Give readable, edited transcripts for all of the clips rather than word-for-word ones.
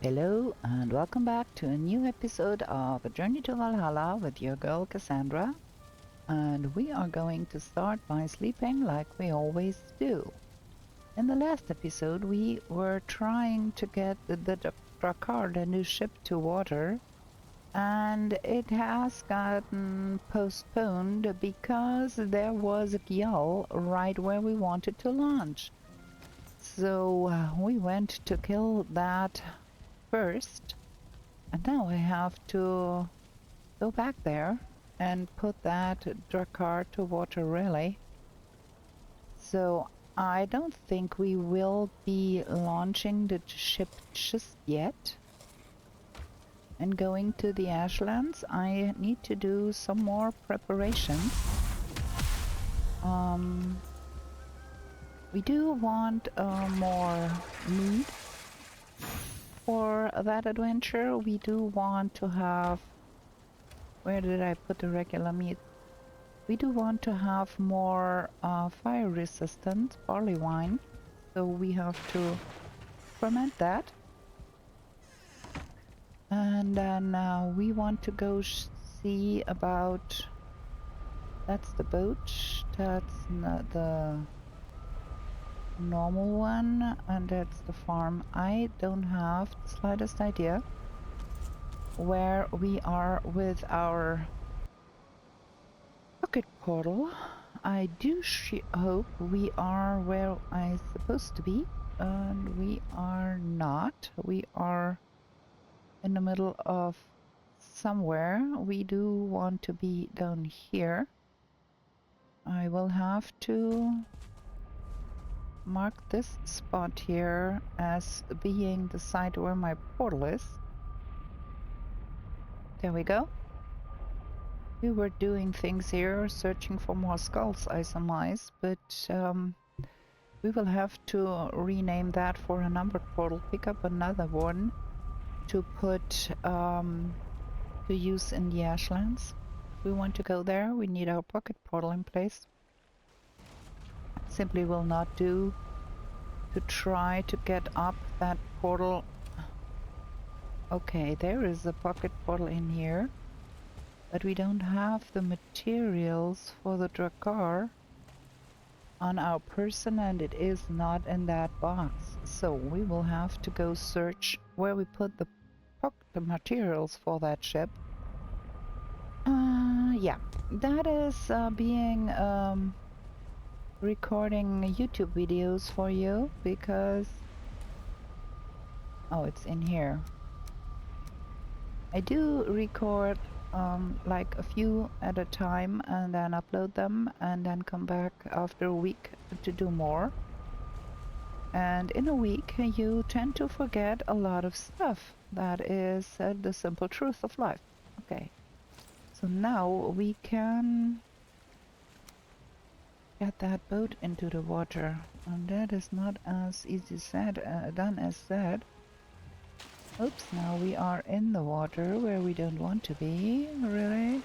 Hello and welcome back to a new episode of A Journey to Valhalla with your girl Cassandra. And we are going to start by sleeping like we always do. In the last episode we were trying to get the Drakkar, the new ship, to water, and it has gotten postponed because there was a Gjall right where we wanted to launch. So we went to kill that first, and now I have to go back there and put that Drakkar to water really. So I don't think we will be launching the ship just yet. And going to the Ashlands, I need to do some more preparations. We do want more meat for that adventure. We do want to have... Where did I put the regular meat? We do want to have more fire resistant barley wine, so we have to ferment that. And then we want to go see about... That's the boat, that's the normal one, and that's the farm. I don't have the slightest idea where we are with our pocket portal. I do hope we are where I'm supposed to be, and we are not. We are in the middle of somewhere. We do want to be down here. I will have to mark this spot here as being the site where my portal is. There we go. We were doing things here, searching for more skulls, I surmise, but we will have to rename that for a numbered portal, pick up another one to put to use in the Ashlands. If we want to go there, we need our pocket portal in place. Simply will not do to try to get up that portal. Okay, there is a pocket portal in here, but we don't have the materials for the Drakkar on our person, and it is not in that box. So we will have to go search where we put the materials for that ship. Yeah, that is being recording YouTube videos for you because... Oh, it's in here. I do record like a few at a time and then upload them and then come back after a week to do more. And in a week you tend to forget a lot of stuff. That is the simple truth of life. Okay, so now we can get that boat into the water, and that is not as easy said done as said. Oops, now we are in the water where we don't want to be, really.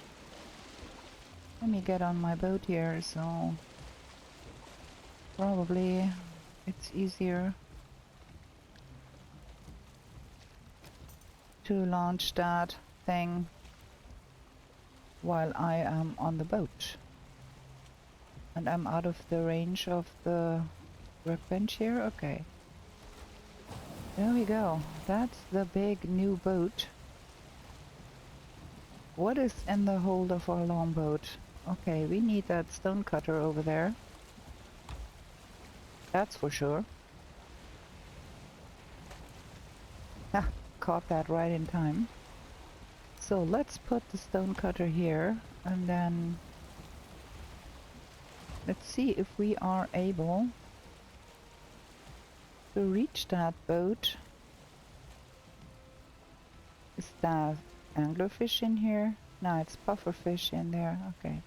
Let me get on my boat here, so probably it's easier to launch that thing while I am on the boat. And I'm out of the range of the workbench here. Okay. There we go. That's the big new boat. What is in the hold of our longboat? Okay, we need that stone cutter over there. That's for sure. Ha! Caught that right in time. So let's put the stone cutter here, and then let's see if we are able to reach that boat. Is that anglerfish in here? No, it's pufferfish in there. Okay.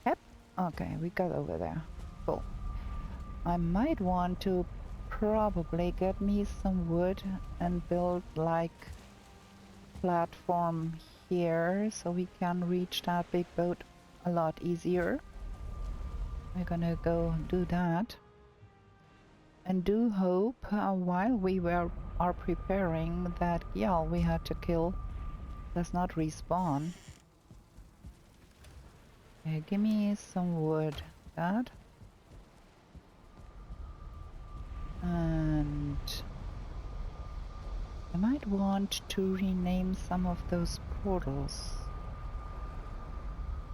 Yep. Okay, we got over there. Cool. I might want to probably get me some wood and build like platform here so we can reach that big boat a lot easier. We're gonna go do that. And do hope while we were are preparing, that Gyal we had to kill does not respawn. Okay, give me some wood. That. And I might want to rename some of those portals.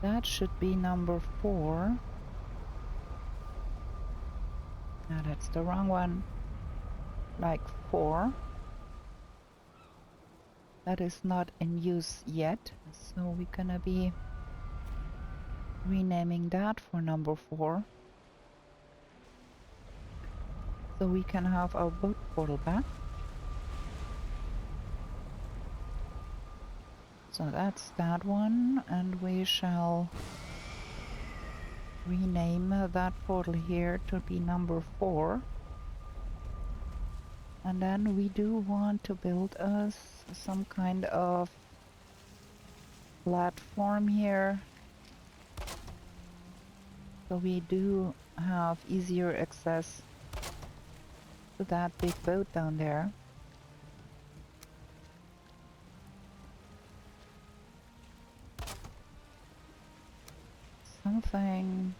That should be number 4. No, that's the wrong one. Like 4. That is not in use yet, so we're gonna be renaming that for number 4. So we can have our boat portal back. So that's that one, and we shall rename that portal here to be number 4. And then we do want to build us some kind of platform here, so we do have easier access to that big boat down there. Something.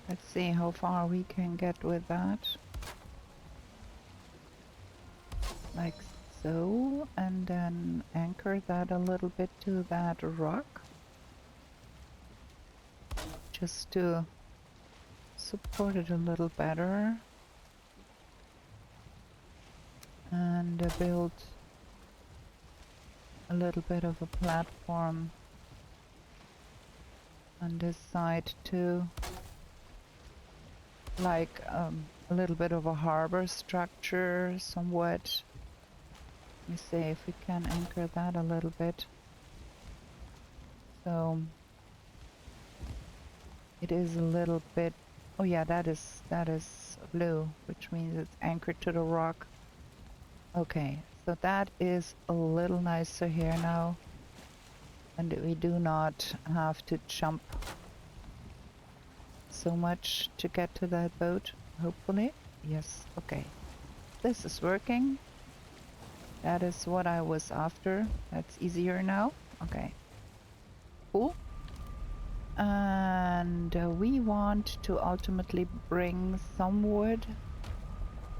Let's see how far we can get with that. Like so, and then anchor that a little bit to that rock, just to support it a little better, and build a little bit of a platform on this side too, like a little bit of a harbor structure somewhat. Let me see if we can anchor that a little bit. So it is a little bit. Oh yeah, that is blue, which means it's anchored to the rock. Okay, so that is a little nicer here now, and we do not have to jump so much to get to that boat, hopefully. Yes, okay. This is working. That is what I was after. That's easier now. Okay. Cool. And we want to ultimately bring some wood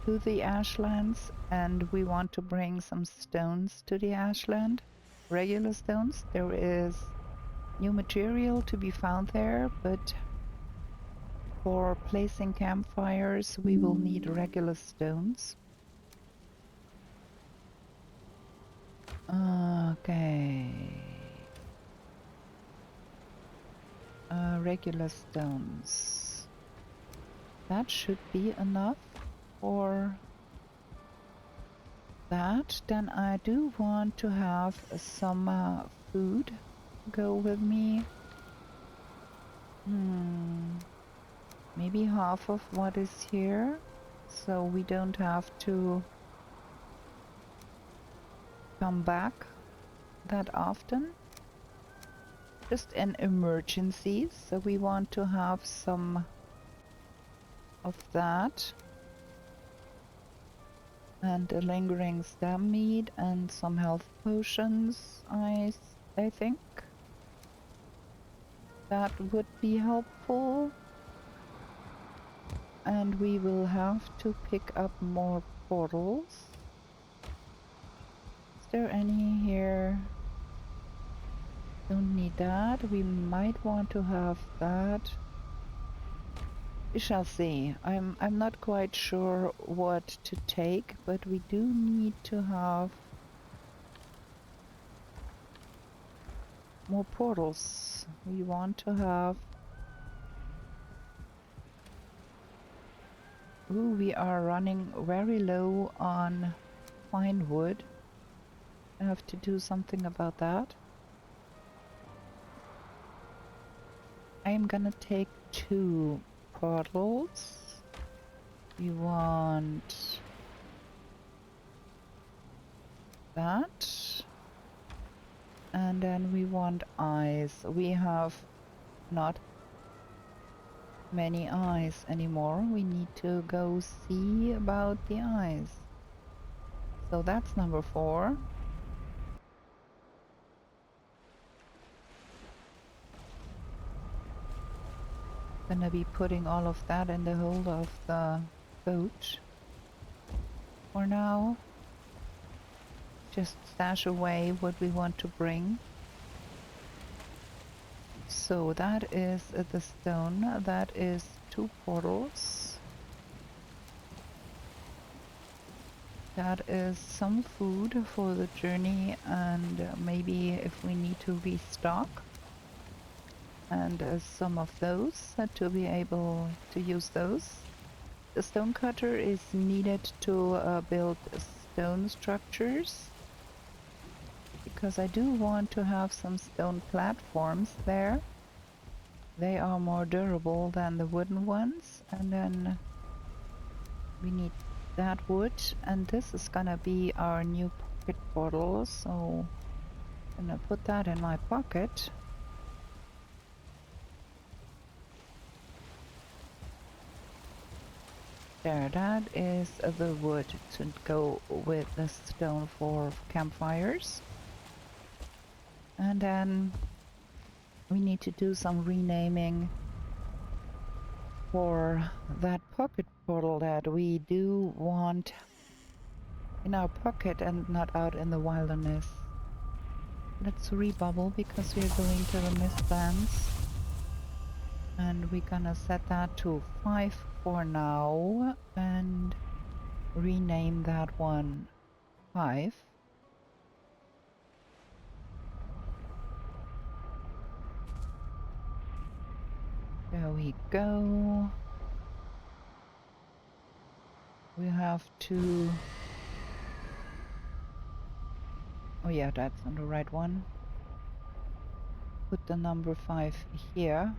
to the Ashlands, and we want to bring some stones to the Ashland. Regular stones. There is new material to be found there, but for placing campfires we will need regular stones. Okay. Regular stones. That should be enough for that. Then I do want to have some food go with me. Maybe half of what is here, so we don't have to come back that often. Just in emergencies, so we want to have some of that. And a lingering stem meat and some health potions, I think. That would be helpful. And we will have to pick up more portals. Is there any here? Don't need that. We might want to have that. We shall see. I'm not quite sure what to take, but we do need to have more portals. We want to have. Ooh, we are running very low on fine wood. I have to do something about that. I am gonna take 2 portals. We want that. And then we want eyes. We have not many eyes anymore. We need to go see about the eyes. So that's number 4. Gonna be putting all of that in the hold of the boat for now. Just stash away what we want to bring. So that is the stone. That is 2 portals. That is some food for the journey, and maybe if we need to restock. And some of those to be able to use those. The stone cutter is needed to build stone structures, because I do want to have some stone platforms there. They are more durable than the wooden ones. And then we need that wood, and this is gonna be our new pocket portal, so I'm gonna put that in my pocket. There, that is the wood to go with the stone for campfires. And then we need to do some renaming for that pocket portal that we do want in our pocket and not out in the wilderness. Let's rebubble because we're going to the Mistlands. And we're gonna set that to 5 for now and rename that one 5. There we go. We have to... Oh yeah, that's on the right one. Put the number 5 here.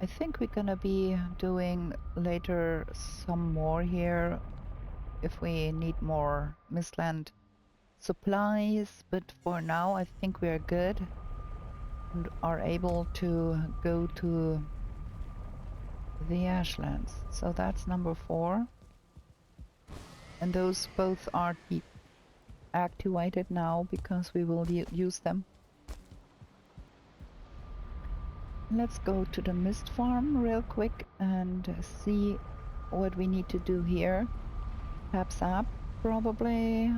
I think we're gonna be doing later some more here if we need more Mistland supplies, but for now I think we are good and are able to go to the Ashlands. So that's number 4. And those both are deactivated now because we will use them. Let's go to the mist farm real quick and see what we need to do here. Tap sap, probably.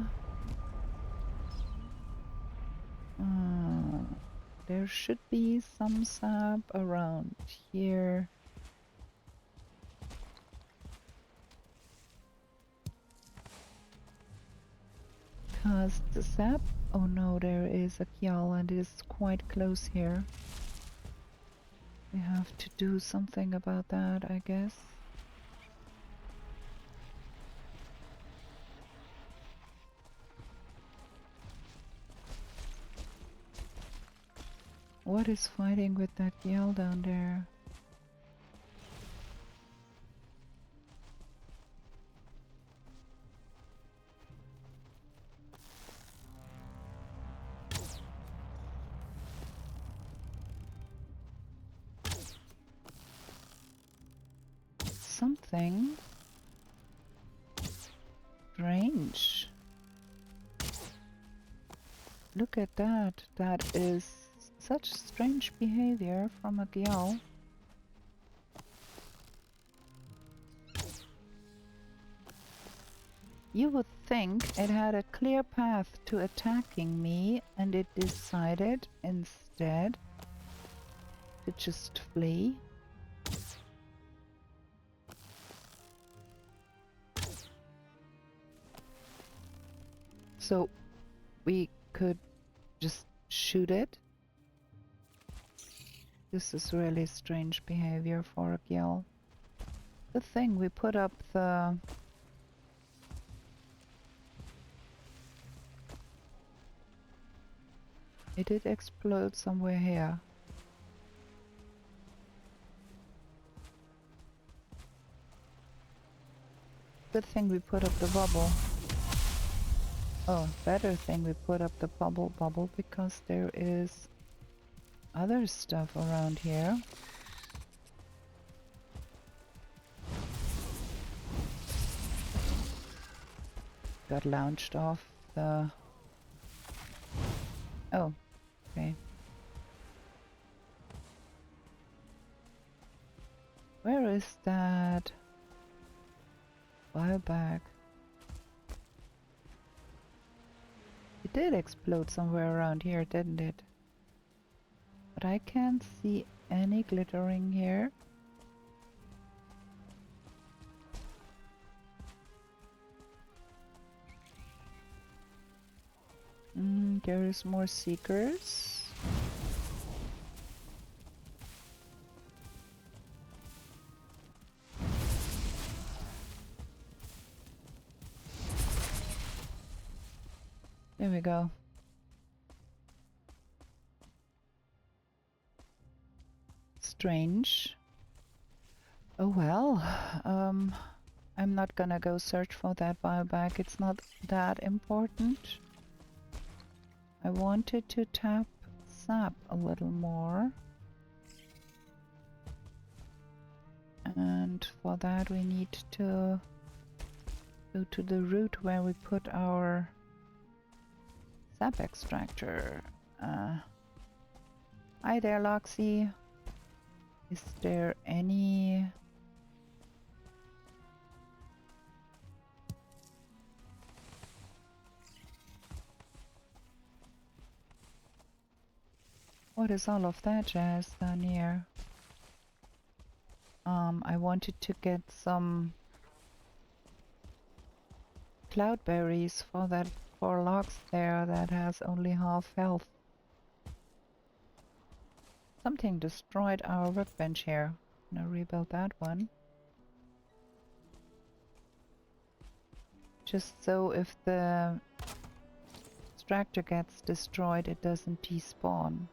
There should be some sap around here. Because the sap... Oh no, there is a Kjal and it is quite close here. We have to do something about that, I guess. What is fighting with that Kjal down there? Something strange. Look at that. That is such strange behavior from a Gyal. You would think it had a clear path to attacking me, and it decided instead to just flee. So we could just shoot it. This is really strange behavior for a Gyal. Good thing we put up the... It did explode somewhere here. Good thing we put up the bubble. Oh, better thing we put up the bubble because there is other stuff around here. got launched off the... Oh, okay. Where is that bioback? It did explode somewhere around here, didn't it? But I can't see any glittering here. There is more seekers. There we go. Strange. Oh well, I'm not gonna go search for that bioback. It's not that important. I wanted to tap sap a little more. And for that we need to go to the route where we put our sap extractor. Hi there, Loxy. Is there any... What is all of that jazz down here? I wanted to get some cloudberries for that 4 logs there that has only half health. Something destroyed our workbench here. I'm gonna rebuild that one. Just so if the extractor gets destroyed, it doesn't despawn.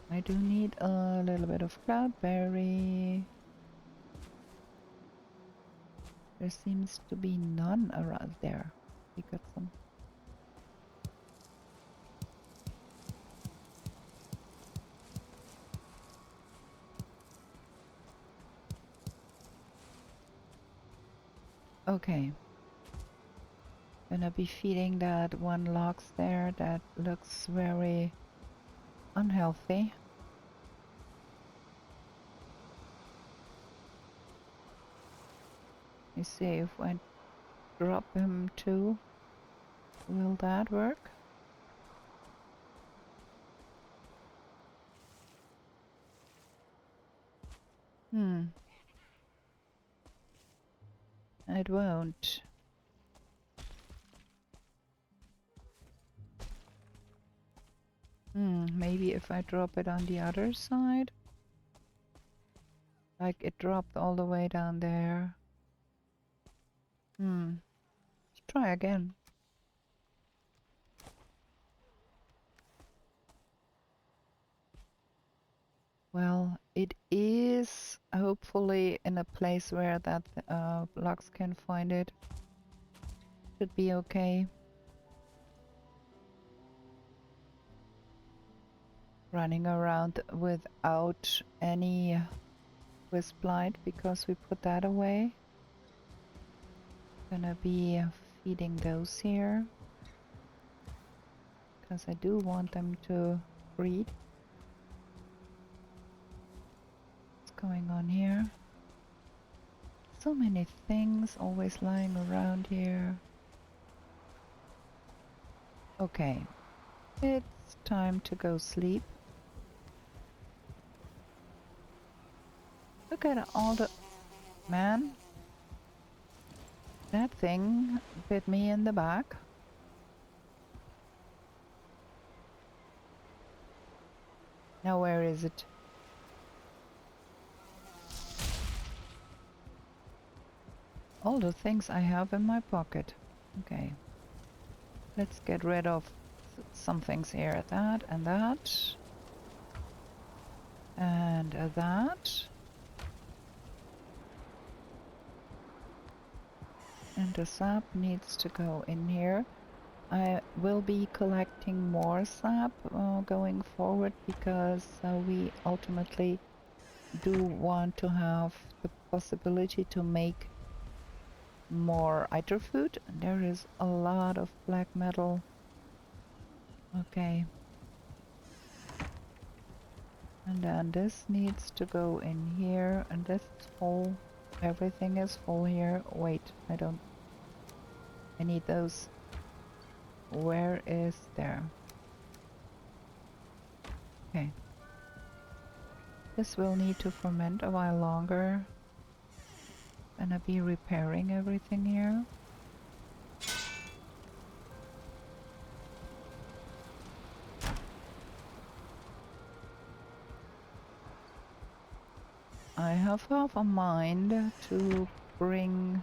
I do need a little bit of cloudberry. There seems to be none around there. We got some. Okay. Gonna be feeding that 1 logs there that looks very unhealthy. You see if I drop him too, will that work? It won't. Maybe if I drop it on the other side? Like it dropped all the way down there. Let's try again. Well, it is hopefully in a place where that blocks can find it. Should be okay. Running around without any wisp light because we put that away. Gonna be feeding those here because I do want them to breed. What's going on here? So many things always lying around here. Okay, it's time to go sleep. Look at all the... Man, that thing bit me in the back. Now where is it? All the things I have in my pocket. Okay. Let's get rid of some things here. That and that. And that. And the sap needs to go in here. I will be collecting more sap going forward because we ultimately do want to have the possibility to make more iter food. There is a lot of black metal. Okay. And then this needs to go in here, and this is full. Everything is full here. Wait, I need those. Where is there? Okay. This will need to ferment a while longer. And I'll be repairing everything here. I have half a mind to bring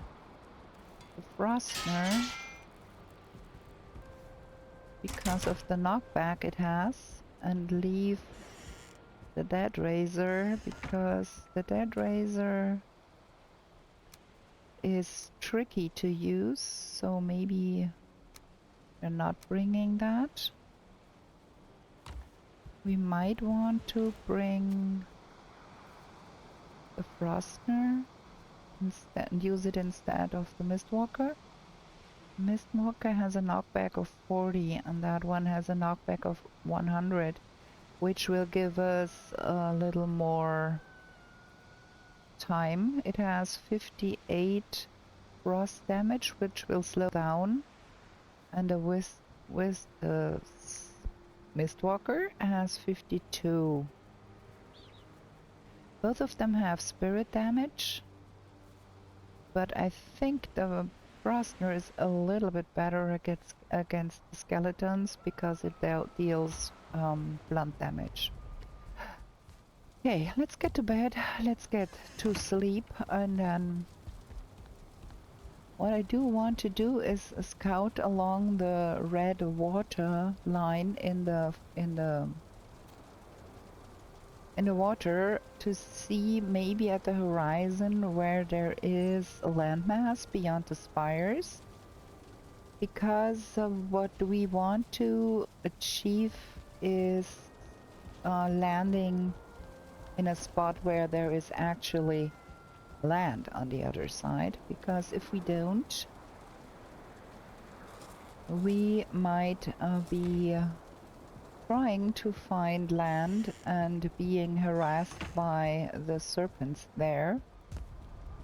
the Frostner because of the knockback it has, and leave the Dead Razor because the Dead Razor is tricky to use, so maybe we're not bringing that. We might want to bring the Frostner instead and use it instead of the Mistwalker. Mistwalker has a knockback of 40 and that one has a knockback of 100, which will give us a little more time. It has 58 frost damage, which will slow down, and with the Mistwalker has 52. Both of them have spirit damage, but I think the Frostner is a little bit better against the skeletons because it deals blunt damage. Okay, let's get to bed. Let's get to sleep, and then what I do want to do is scout along the red water line in the water to see maybe at the horizon where there is a landmass beyond the spires, because what we want to achieve is landing in a spot where there is actually land on the other side, because if we don't, we might be trying to find land and being harassed by the serpents there,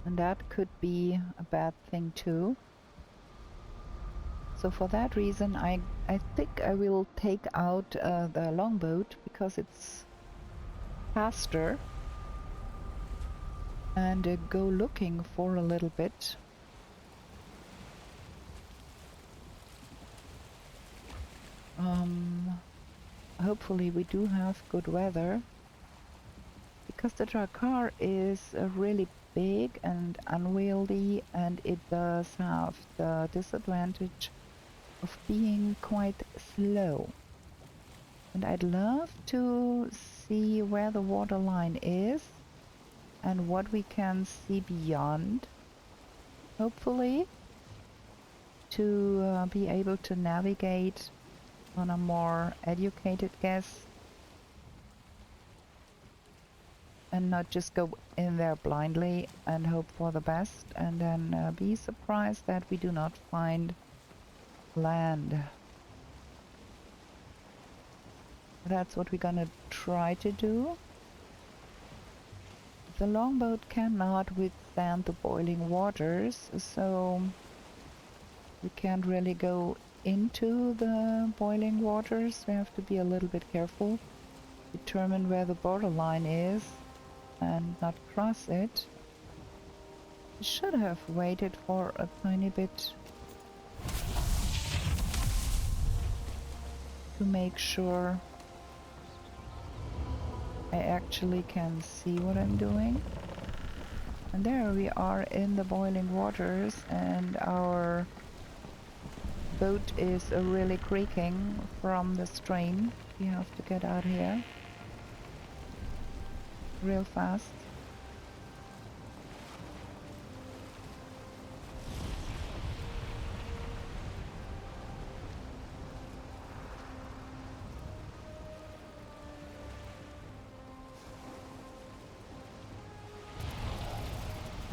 and that could be a bad thing too. So for that reason I think I will take out the longboat because it's faster, and go looking for a little bit. Hopefully we do have good weather, because the Drakkar is really big and unwieldy, and it does have the disadvantage of being quite slow. And I'd love to see where the water line is and what we can see beyond, hopefully, to be able to navigate on a more educated guess and not just go in there blindly and hope for the best and then be surprised that we do not find land. That's what we're gonna try to do. The longboat cannot withstand the boiling waters, so we can't really go into the boiling waters. We have to be a little bit careful, determine where the borderline is and not cross it. We should have waited for a tiny bit to make sure I actually can see what I'm doing. And there we are in the boiling waters, and our boat is really creaking from the strain. We have to get out here real fast.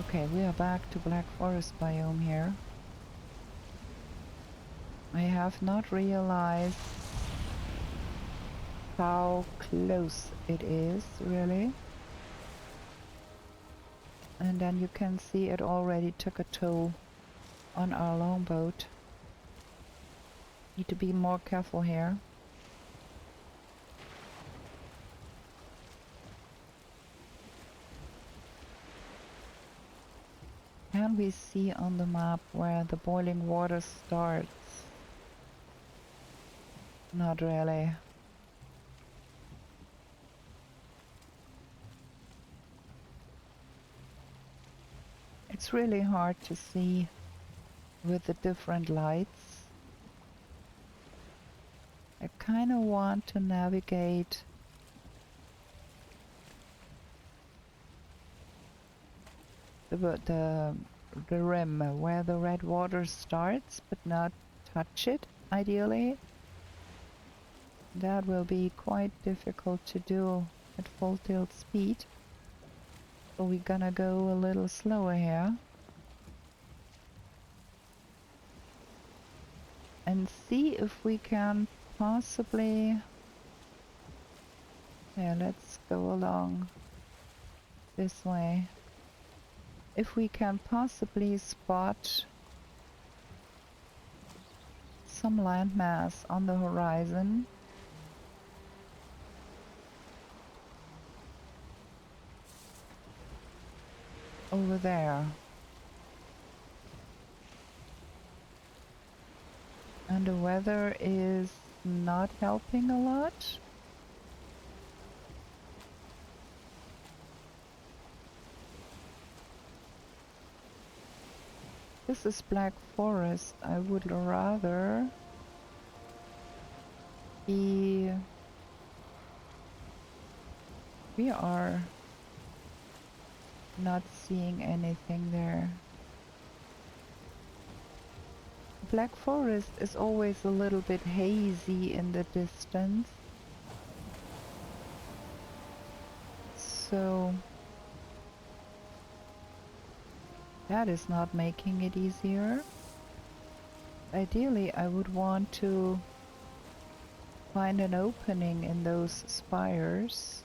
Okay, we are back to Black Forest biome here. I have not realized how close it is, really. And then you can see it already took a toll on our longboat. Need to be more careful here. Can we see on the map where the boiling water starts? Not really. It's really hard to see with the different lights. I kind of want to navigate the rim where the red water starts, but not touch it, ideally. That will be quite difficult to do at full tilt speed. So we're gonna go a little slower here. And see if we can possibly... Yeah, let's go along this way. If we can possibly spot some landmass on the horizon. Over there. And the weather is not helping a lot. This is Black Forest. I would rather be... We are not seeing anything there. Black Forest is always a little bit hazy in the distance. So that is not making it easier. Ideally, I would want to find an opening in those spires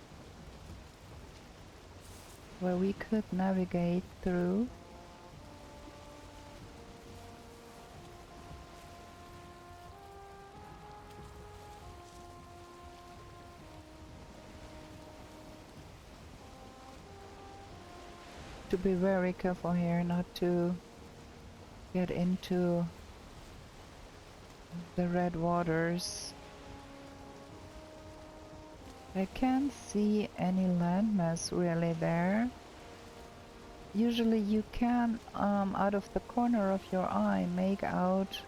where we could navigate through. To be very careful here not to get into the red waters. I can't see any landmass really there. Usually you can, out of the corner of your eye, make out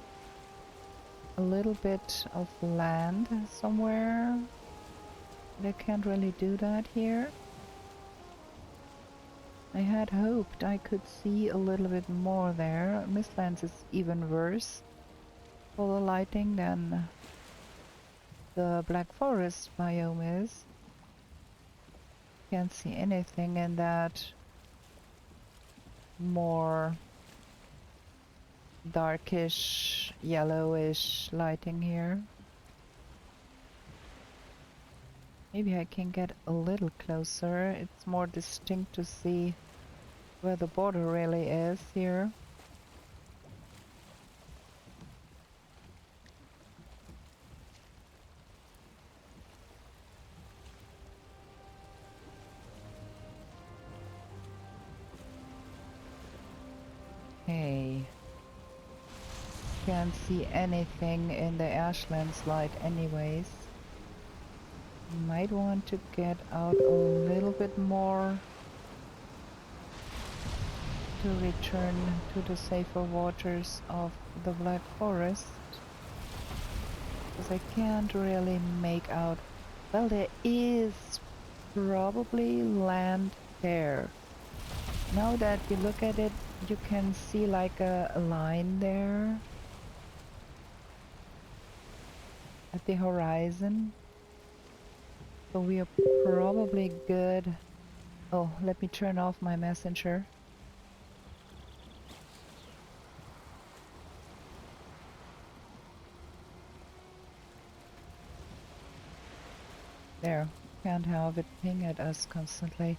a little bit of land somewhere. But I can't really do that here. I had hoped I could see a little bit more there. Mistlands is even worse for the lighting than the Black Forest biome is. Can't see anything in that more darkish, yellowish lighting here. Maybe I can get a little closer. It's more distinct to see where the border really is here. Hey. Can't see anything in the Ashlands light anyways. Might want to get out a little bit more to return to the safer waters of the Black Forest, because I can't really make out. Well, there is probably land there. Now that you look at it, you can see like a line there at the horizon. So we are probably good. Oh, let me turn off my messenger. There, can't have it ping at us constantly.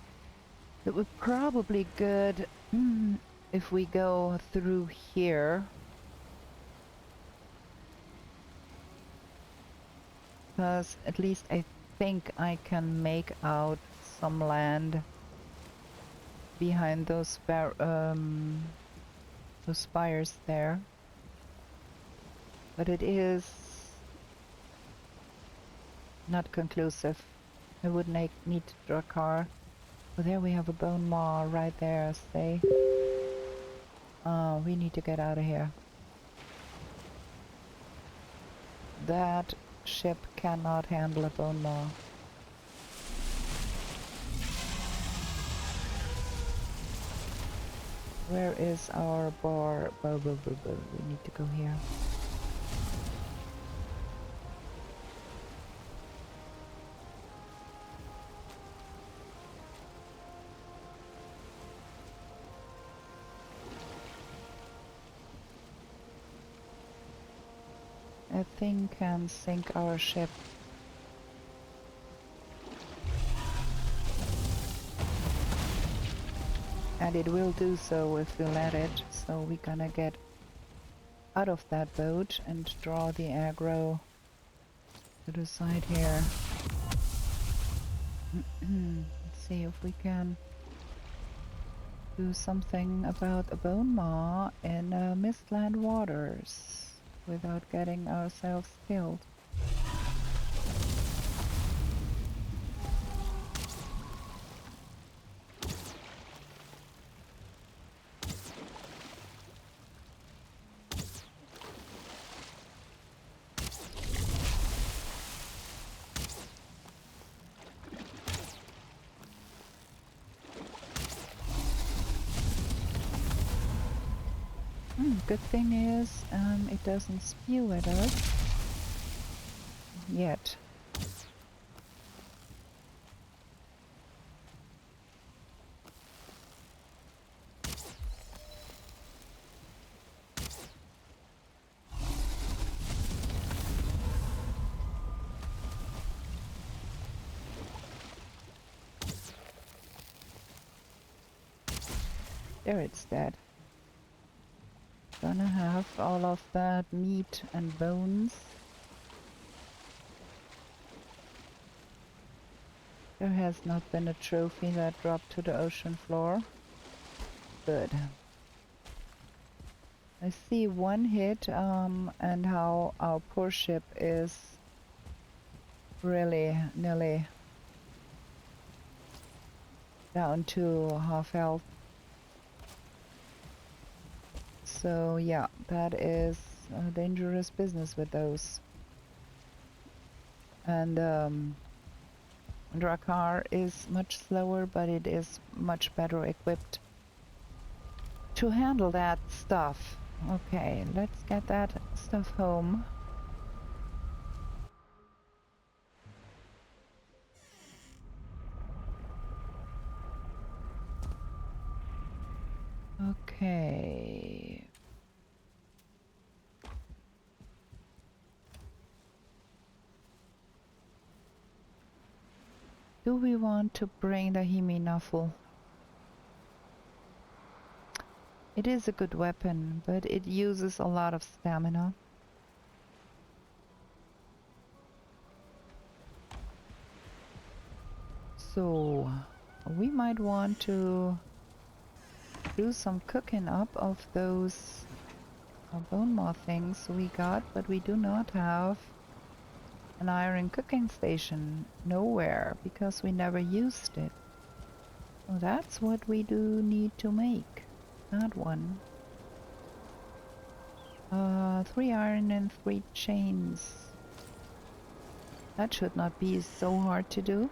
It would probably good if we go through here. Because at least I think I can make out some land behind those spires there. But it is not conclusive. I would need to draw a car. Oh, there we have a bone maw right there, say. We need to get out of here. That ship cannot handle a bone maw. Where is our bar? We need to go here. That thing can sink our ship. And it will do so if we let it. So we're gonna get out of that boat and draw the aggro to the side here. Let's see if we can do something about a bone maw in mistland waters without getting ourselves killed. Good thing is, it doesn't spew at us yet. There, it's dead. Gonna have all of that meat and bones. There has not been a trophy that dropped to the ocean floor. Good. I see one hit, and how our poor ship is really nearly down to half health. So yeah, that is a dangerous business with those. And Drakkar is much slower, but it is much better equipped to handle that stuff. Okay, let's get that stuff home. Okay. Do we want to bring the Himi-Nuffle? It is a good weapon, but it uses a lot of stamina. So, we might want to do some cooking up of those bone maw things we got, but we do not have an iron cooking station nowhere because we never used it. So that's what we do need to make. That one. 3 iron and 3 chains. That should not be so hard to do.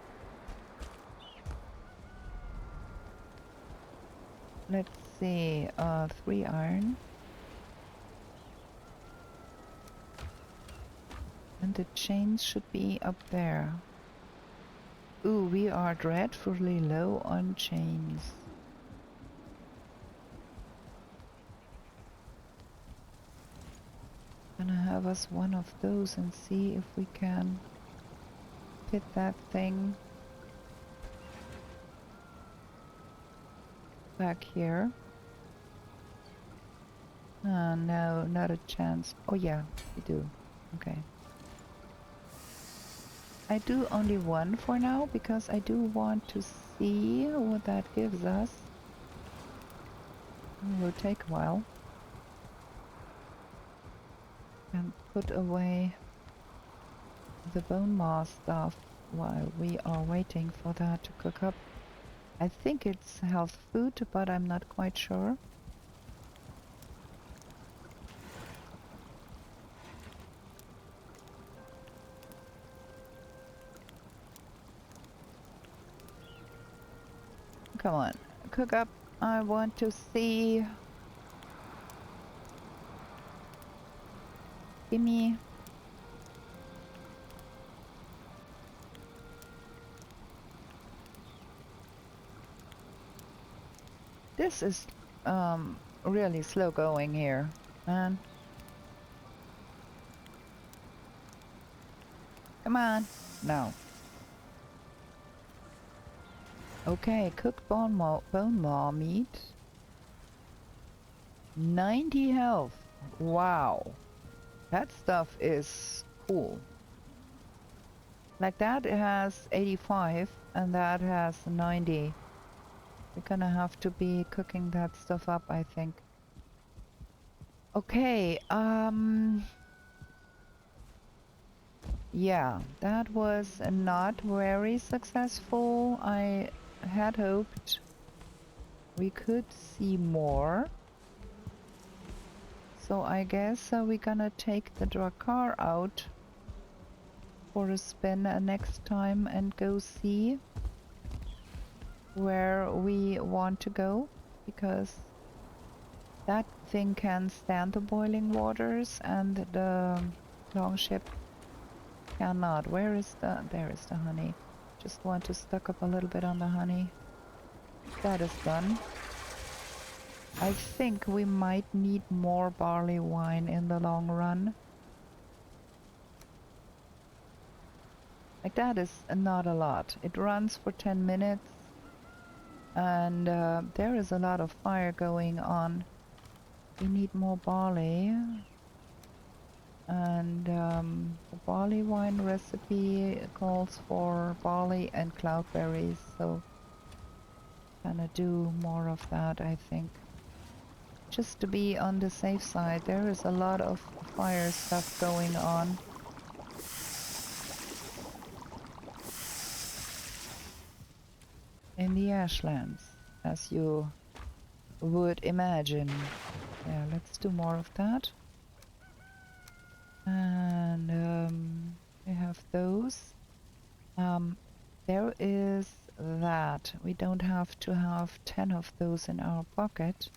Let's see, 3 iron. And the chains should be up there. Ooh, we are dreadfully low on chains. Gonna have us one of those and see if we can fit that thing back here. No, not a chance. Oh yeah, we do. Okay. I do only one for now because I do want to see what that gives us. It will take a while. And put away the bone mass stuff while we are waiting for that to cook up. I think it's health food, but I'm not quite sure. Come on, cook up. I want to see. Gimme. This is really slow going here, man. Come on. No. Okay, cooked bone maw meat. 90 health. Wow. That stuff is cool. Like that it has 85 and that has 90. We're gonna have to be cooking that stuff up, I think. Okay, yeah, that was not very successful. I had hoped we could see more. So I guess we're gonna take the Drakkar out for a spin next time and go see where we want to go, because that thing can stand the boiling waters and the longship cannot. Where is there is the honey. Just want to stock up a little bit on the honey. That is done. I think we might need more barley wine in the long run. Like that is not a lot. It runs for 10 minutes and there is a lot of fire going on. We need more barley. And the barley wine recipe calls for barley and cloudberries, so gonna do more of that, I think. Just to be on the safe side. There is a lot of fire stuff going on. In the Ashlands, as you would imagine. Yeah, let's do more of that. And we have those. There is that. We don't have to have 10 of those in our pocket.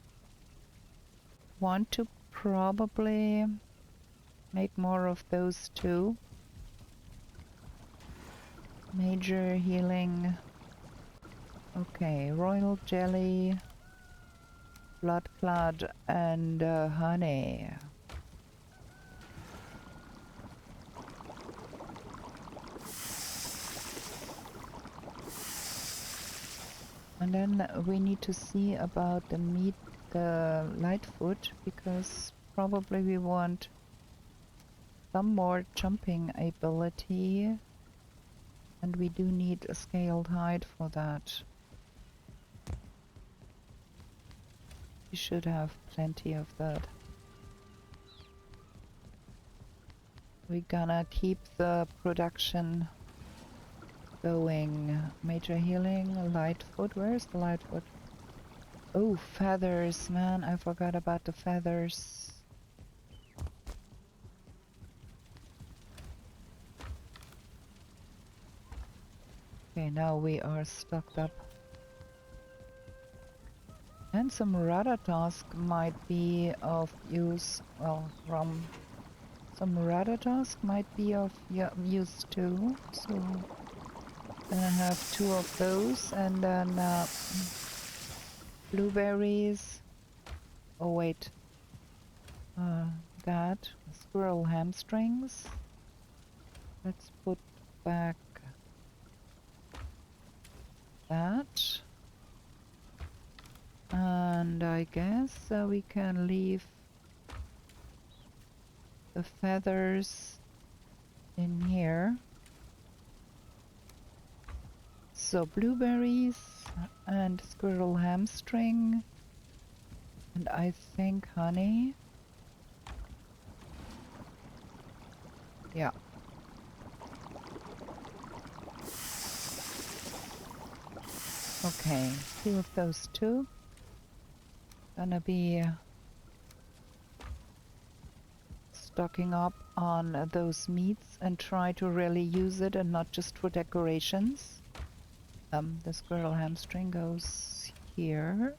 Want to probably make more of those too. Major healing. Okay, royal jelly, blood clot, and honey. And then we need to see about the meat, the Lightfoot, because probably we want some more jumping ability, and we do need a scaled hide for that. We should have plenty of that. We're gonna keep the production going. Major healing, Lightfoot. Where's the Lightfoot? Oh, feathers, man, I forgot about the feathers. Okay, now we are stocked up. And some Ratatosk might be of use, well, some Ratatosk might be of use too, so then I have 2 of those, and then blueberries. Oh wait, that squirrel hamstrings. Let's put back that. And I guess we can leave the feathers in here. So blueberries and squirrel hamstring. And I think honey. Yeah. Okay, 2 of those 2. Gonna be stocking up on those meats and try to really use it and not just for decorations. The squirrel hamstring goes here.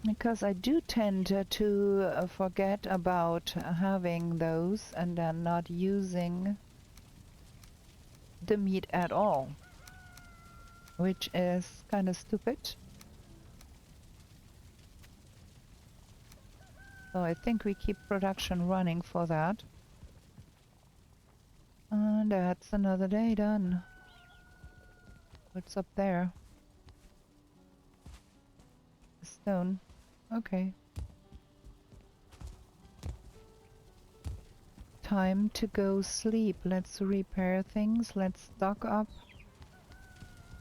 Because I do tend to forget about having those and then not using the meat at all, which is kind of stupid. So I think we keep production running for that. And that's another day done. What's up there? A stone. Okay. Time to go sleep. Let's repair things. Let's stock up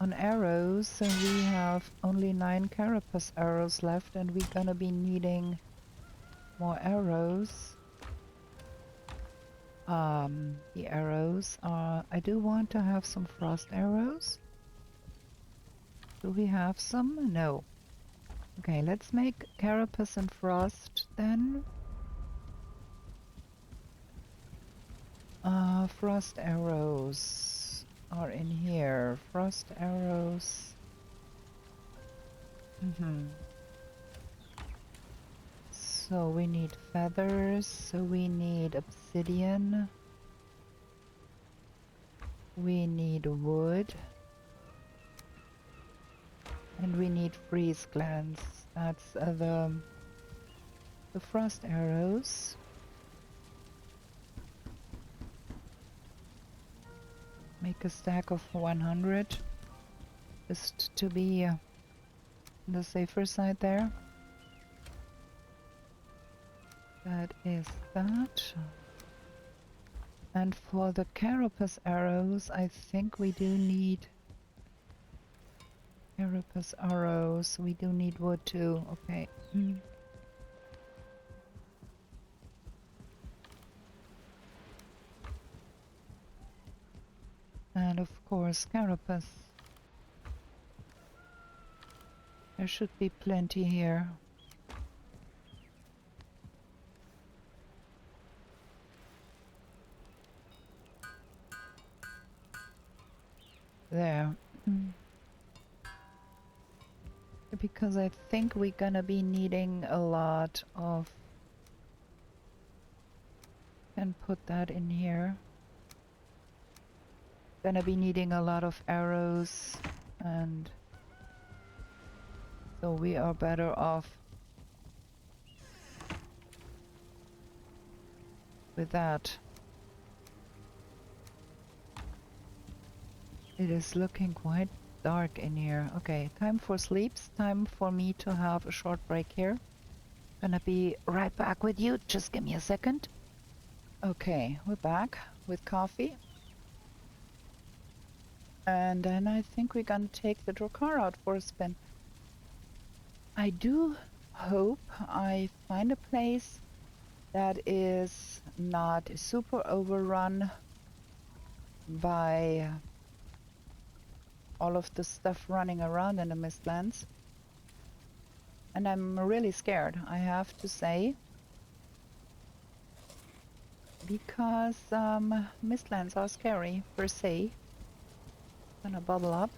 on arrows. So we have only 9 carapace arrows left and we're gonna be needing more arrows. The arrows are... I do want to have some frost arrows. Do we have some? No. Okay, let's make carapace and frost then. Frost arrows are in here. Frost arrows. So we need feathers, so we need obsidian. We need wood. And we need freeze glands. That's the frost arrows. Make a stack of 100 just to be on the safer side there. That is that. And for the carapace arrows, I think we do need carapace arrows. We do need wood too. Okay. And of course, carapace. There should be plenty here. There. Because I think we're gonna be needing a lot of... Can put that in here. Gonna be needing a lot of arrows, and so we are better off with that. It is looking quite dark in here. Okay, time for sleeps. Time for me to have a short break here. Gonna be right back with you. Just give me a second. Okay, we're back with coffee. And then I think we're gonna take the Drakkar out for a spin. I do hope I find a place that is not super overrun by all of the stuff running around in the Mistlands. And I'm really scared, I have to say. Because Mistlands are scary, per se. Gonna bubble up.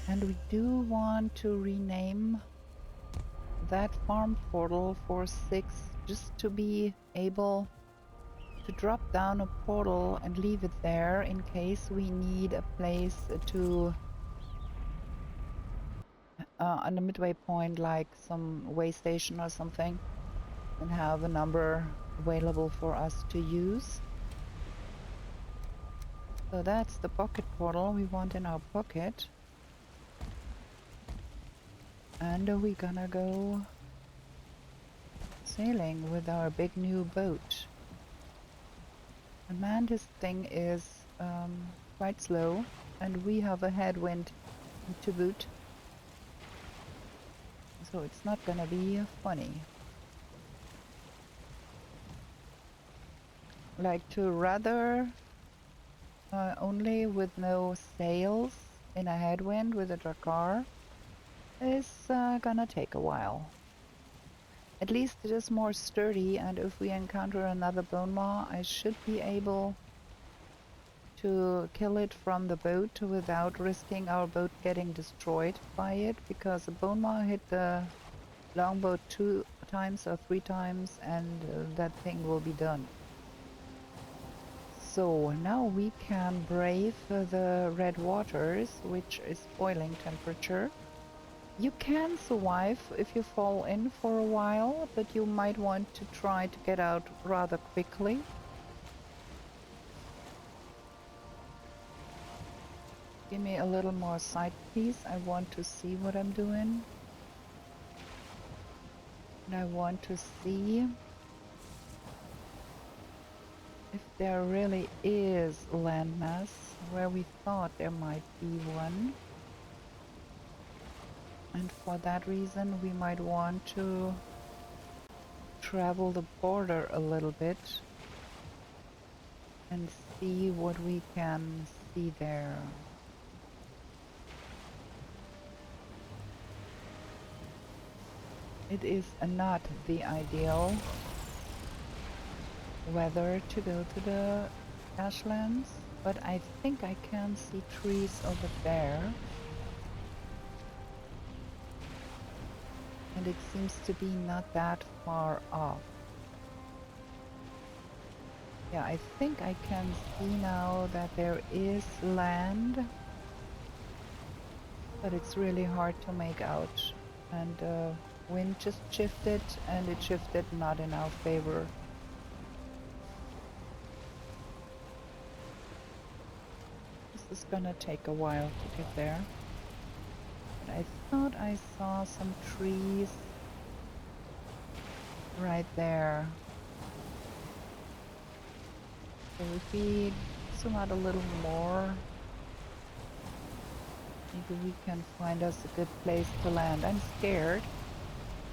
And we do want to rename that farm portal for 6, just to be able to drop down a portal and leave it there in case we need a place to on the midway point, like some way station or something, and have a number available for us to use. So that's the pocket portal we want in our pocket. And we're gonna go sailing with our big new boat. And man, this thing is quite slow, and we have a headwind to boot. So it's not gonna be funny. Like to rather only with no sails in a headwind with a Drakkar is gonna take a while. At least it is more sturdy, and if we encounter another bone maw, I should be able to kill it from the boat without risking our boat getting destroyed by it, because a bone maw hit the longboat 2 times or 3 times and that thing will be done. So now we can brave the red waters, which is boiling temperature. You can survive if you fall in for a while, but you might want to try to get out rather quickly. Give me a little more sight, please. I want to see what I'm doing. And I want to see if there really is landmass where we thought there might be one. And for that reason we might want to travel the border a little bit and see what we can see there. It is not the ideal weather to go to the Ashlands, but I think I can see trees over there. And it seems to be not that far off. Yeah, I think I can see now that there is land, but it's really hard to make out. And wind just shifted, and it shifted not in our favor. This is gonna take a while to get there. But I thought I saw some trees right there. So if we zoom out a little more, maybe we can find us a good place to land. I'm scared.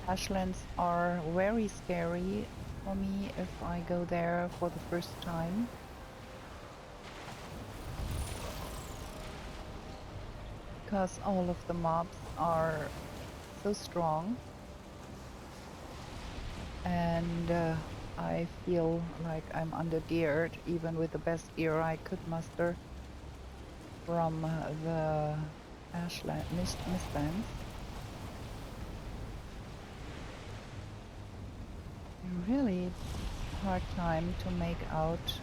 Ashlands are very scary for me if I go there for the first time. Because all of the mobs are so strong. And I feel like I'm undergeared, even with the best gear I could muster from the Mistlands. Really hard time to make out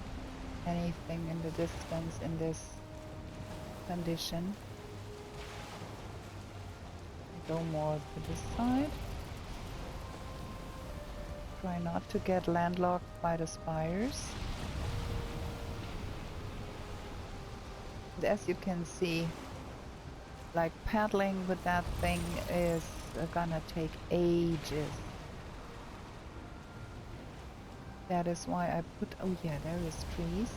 anything in the distance in this condition. Go more to this side. Try not to get landlocked by the spires. And as you can see, like paddling with that thing is gonna take ages. That is why I put, oh yeah, there is trees.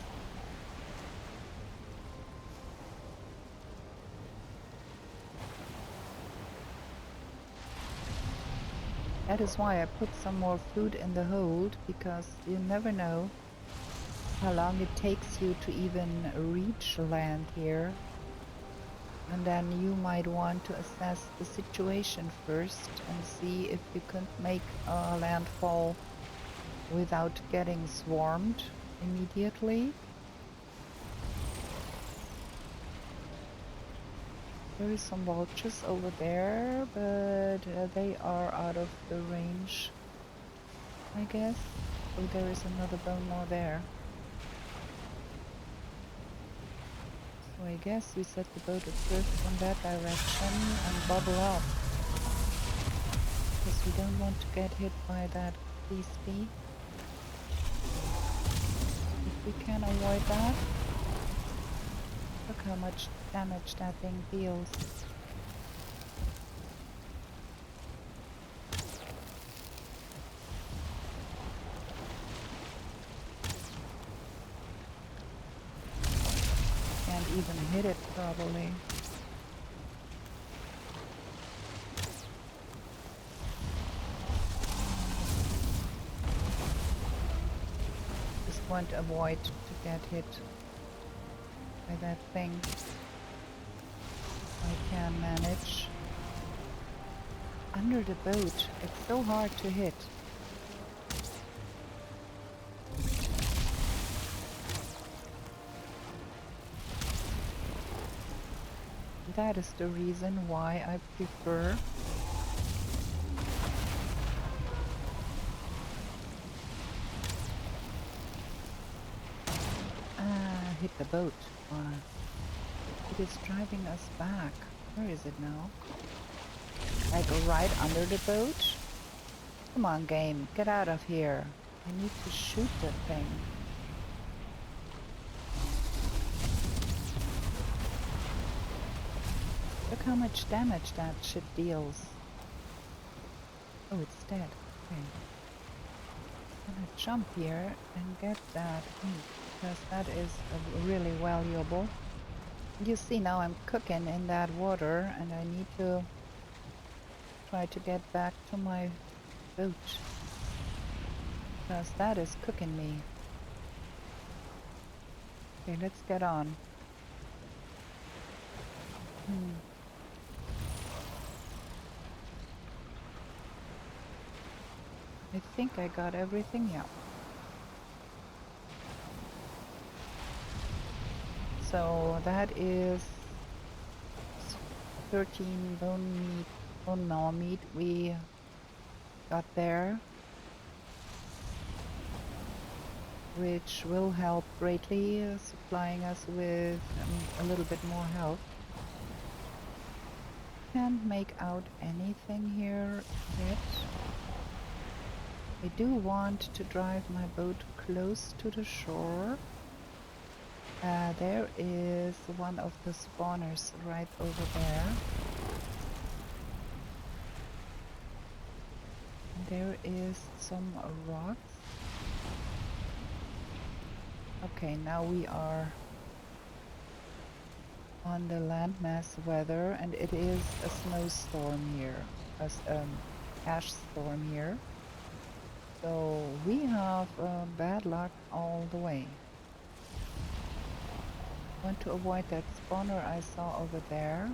That is why I put some more food in the hold, because you never know how long it takes you to even reach land here. And then you might want to assess the situation first and see if you can make a landfall without getting swarmed immediately. There is some vultures over there, but they are out of the range, I guess. Oh, there is another bone maw there. So I guess we set the boat adrift in that direction and bubble up, because we don't want to get hit by that beastie. If we can avoid that. how much damage that thing deals. Can't even hit it, probably. Just want to avoid to get hit by that thing. I can manage. Under the boat, it's so hard to hit. That is the reason why I prefer hit the boat. It is driving us back. Where is it now? Like right under the boat? Come on, game, get out of here. I need to shoot that thing. Look how much damage that shit deals. Oh, it's dead. Okay. I'm gonna jump here and get that meat, because that is really valuable. You see, now I'm cooking in that water and I need to try to get back to my boat, because that is cooking me. Okay, let's get on. I think I got everything, yeah. So that is 13 bone marrow meat we got there, which will help greatly, supplying us with a little bit more health. Can't make out anything here yet. I do want to drive my boat close to the shore. There is one of the spawners right over there. And there is some rocks. Okay, now we are on the landmass weather, and it is a snowstorm here, ash storm here. So we have bad luck all the way. Want to avoid that spawner I saw over there.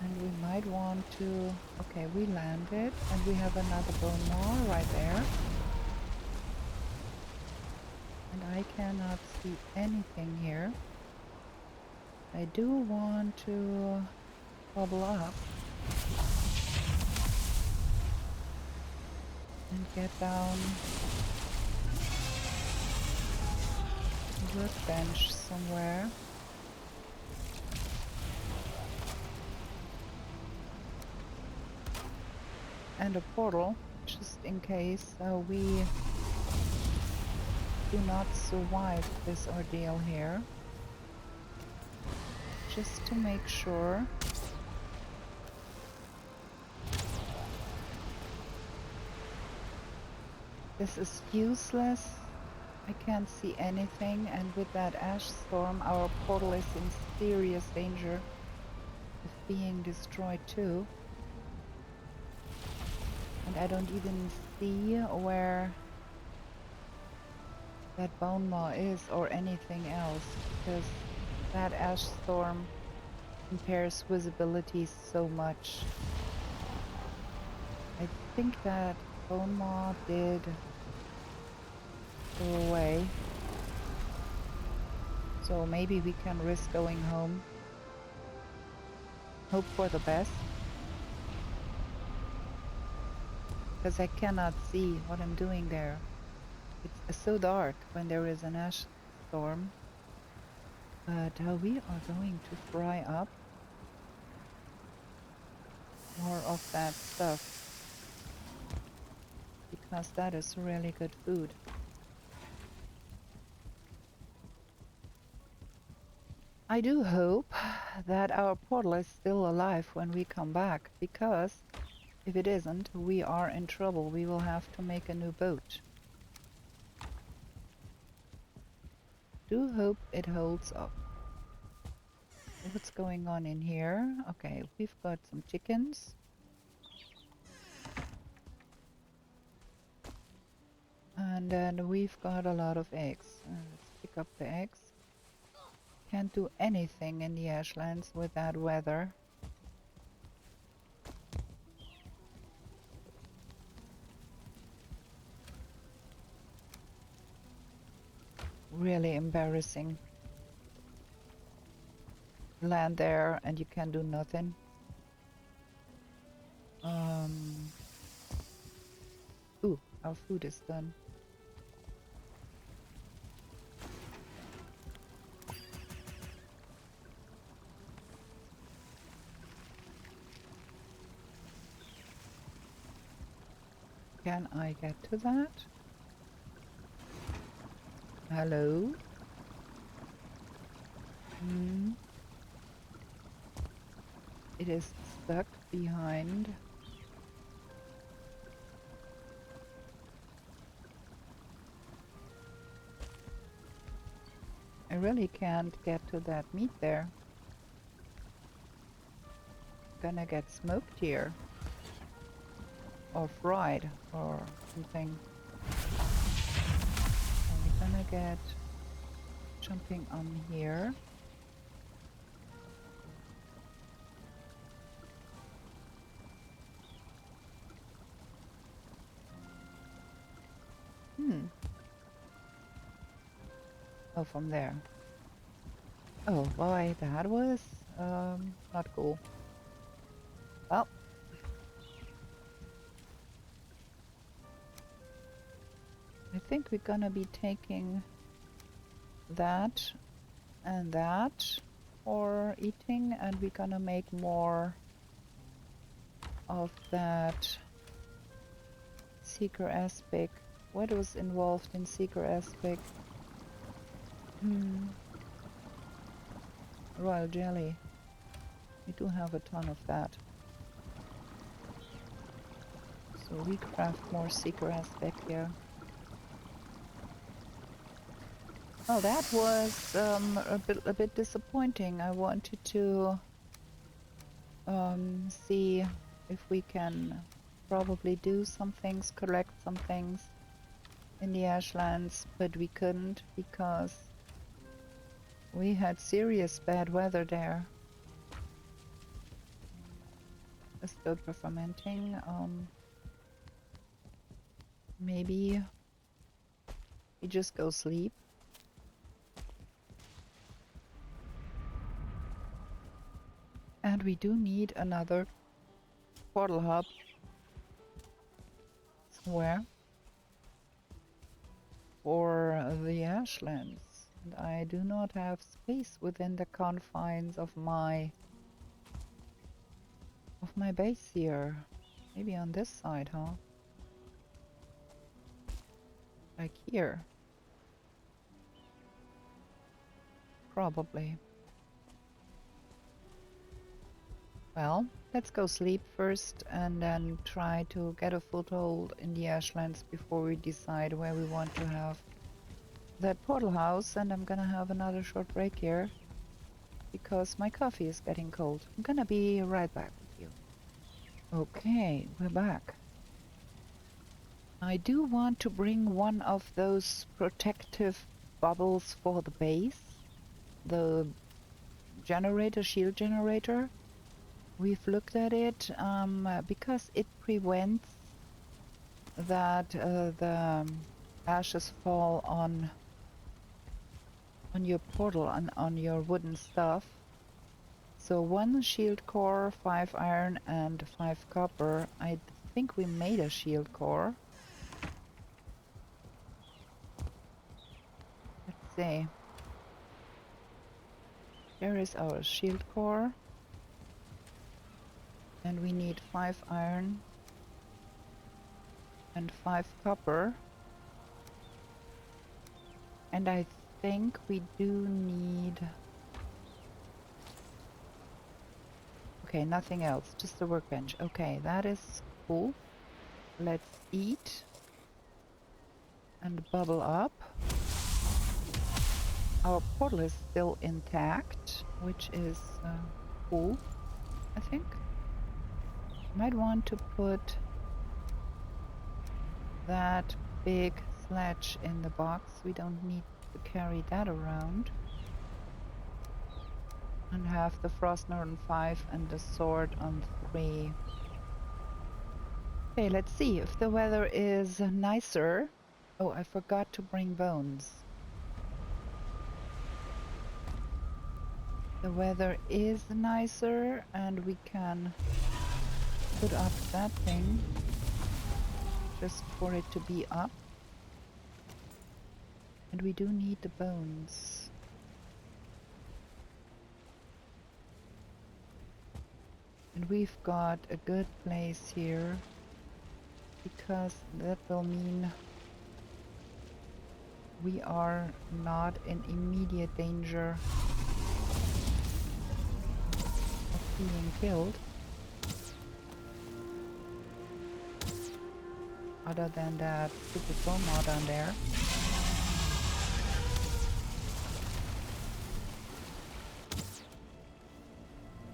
And we might want to... Okay, we landed, and we have another bone marrow right there. And I cannot see anything here. I do want to bubble up and get down the workbench somewhere. And a portal, just in case we do not survive this ordeal here. Just to make sure. This is useless. I can't see anything, and with that ash storm our portal is in serious danger of being destroyed too. And I don't even see where that bone maw is or anything else, because that ash storm impairs visibility so much. I think that bone maw did go away, so maybe we can risk going home. Hope for the best, because I cannot see what I'm doing there. It's so dark when there is an ash storm. But we are going to fry up more of that stuff, because that is really good food. I do hope that our portal is still alive when we come back, because if it isn't, we are in trouble. We will have to make a new boat. Do hope it holds up. What's going on in here? Okay, we've got some chickens. And then we've got a lot of eggs. Let's pick up the eggs. Can't do anything in the Ashlands with that weather. Really embarrassing. Land there and you can do nothing. Ooh, our food is done. Can I get to that? Hello? It is stuck behind. I really can't get to that meat there. Gonna get smoked here. Or fried or something. So we're gonna get jumping on here. Oh, from there. Oh boy, that was not cool. Well, I think we're gonna be taking that and that for eating, and we're gonna make more of that seeker aspect. What was involved in seeker aspect? Royal jelly. We do have a ton of that. So we craft more seeker aspect here. Oh, that was a bit disappointing. I wanted to see if we can probably do some things, collect some things in the Ashlands, but we couldn't because we had serious bad weather there. Still fermenting. Maybe we just go sleep. And we do need another portal hub somewhere for the Ashlands. And I do not have space within the confines of my base here. Maybe on this side, huh? Like here. Probably. Well, let's go sleep first and then try to get a foothold in the Ashlands before we decide where we want to have that portal house. And I'm gonna have another short break here because my coffee is getting cold. I'm gonna be right back with you. Okay, we're back. I do want to bring one of those protective bubbles for the base. The generator, shield generator. We've looked at it because it prevents that the ashes fall on your portal and on your wooden stuff. So 1 shield core, 5 iron and 5 copper. I think we made a shield core. Let's see. There is our shield core. And we need 5 iron and 5 copper. And I think we do need Okay, nothing else, just the workbench. Okay, that is cool. Let's eat and bubble up. Our portal is still intact, which is cool, I think. Might want to put that big sledge in the box. We don't need to carry that around. And have the Frostner on 5 and the sword on 3. Okay, let's see if the weather is nicer. Oh, I forgot to bring bones. The weather is nicer and we can put up that thing just for it to be up. And we do need the bones. And we've got a good place here because that will mean we are not in immediate danger of being killed. Other than that stupid bomb down there.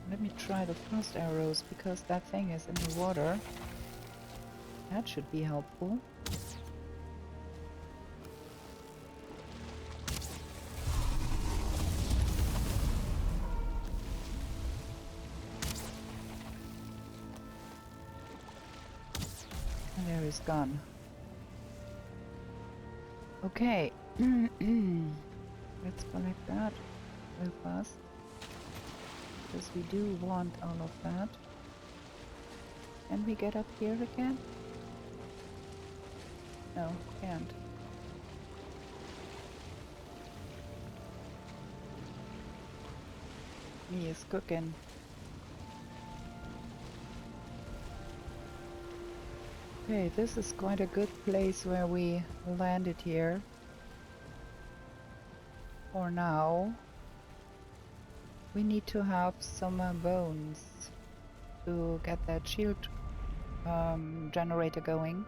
Let me try the frost arrows because that thing is in the water. That should be helpful. And there he's gone. Okay. Let's collect that real fast. Because we do want all of that. Can we get up here again? No, can't. Me is cooking. Okay, this is quite a good place where we landed here. For now. We need to have some bones to get that shield generator going.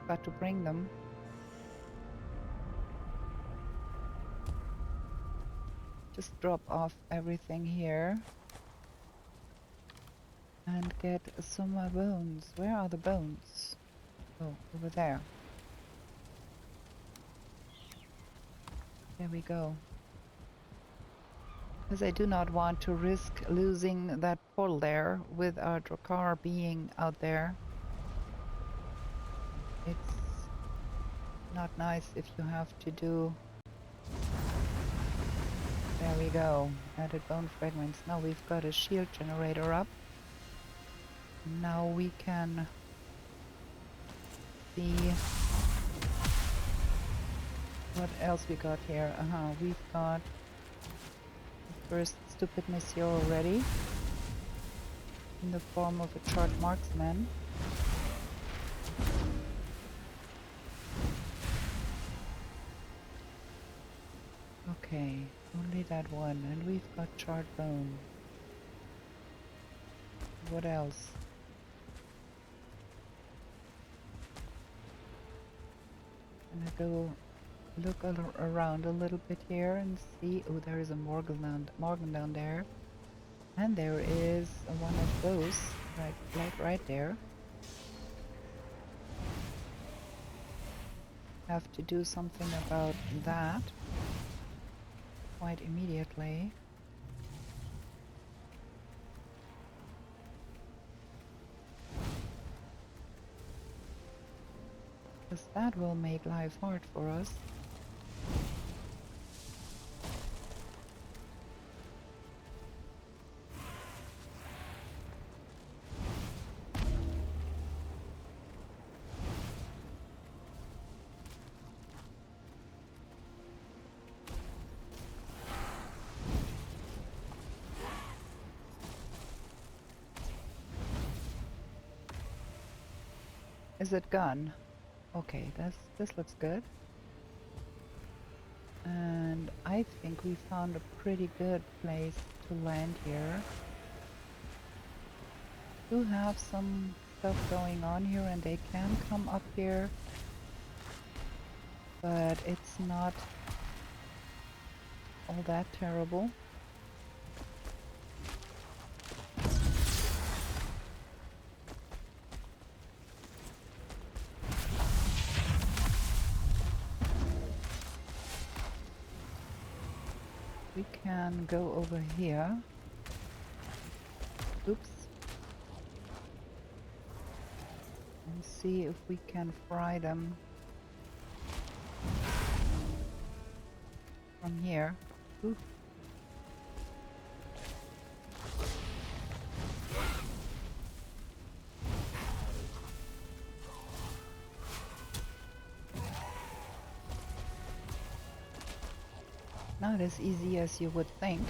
Got to bring them. Just drop off everything here. And get some bones. Where are the bones? Oh, over there. There we go. Because I do not want to risk losing that portal there with our Drakkar being out there. It's not nice if you have to do... There we go. Added bone fragments. Now we've got a shield generator up. Now we can see what else we got here. We've got the first stupid monsieur already in the form of a chart marksman. Okay, only that one, and we've got charred bone. What else? And I go look around a little bit here and see. Oh, there is a Morgan down there, and there is one of those right there. Have to do something about that quite immediately. Because that will make life hard for us. Is it gone? Okay, this looks good. And I think we found a pretty good place to land here. do have some stuff going on here and they can come up here, but it's not all that terrible. We can go over here. Oops. And see if we can fry them from here. Ooh. Not as easy as you would think.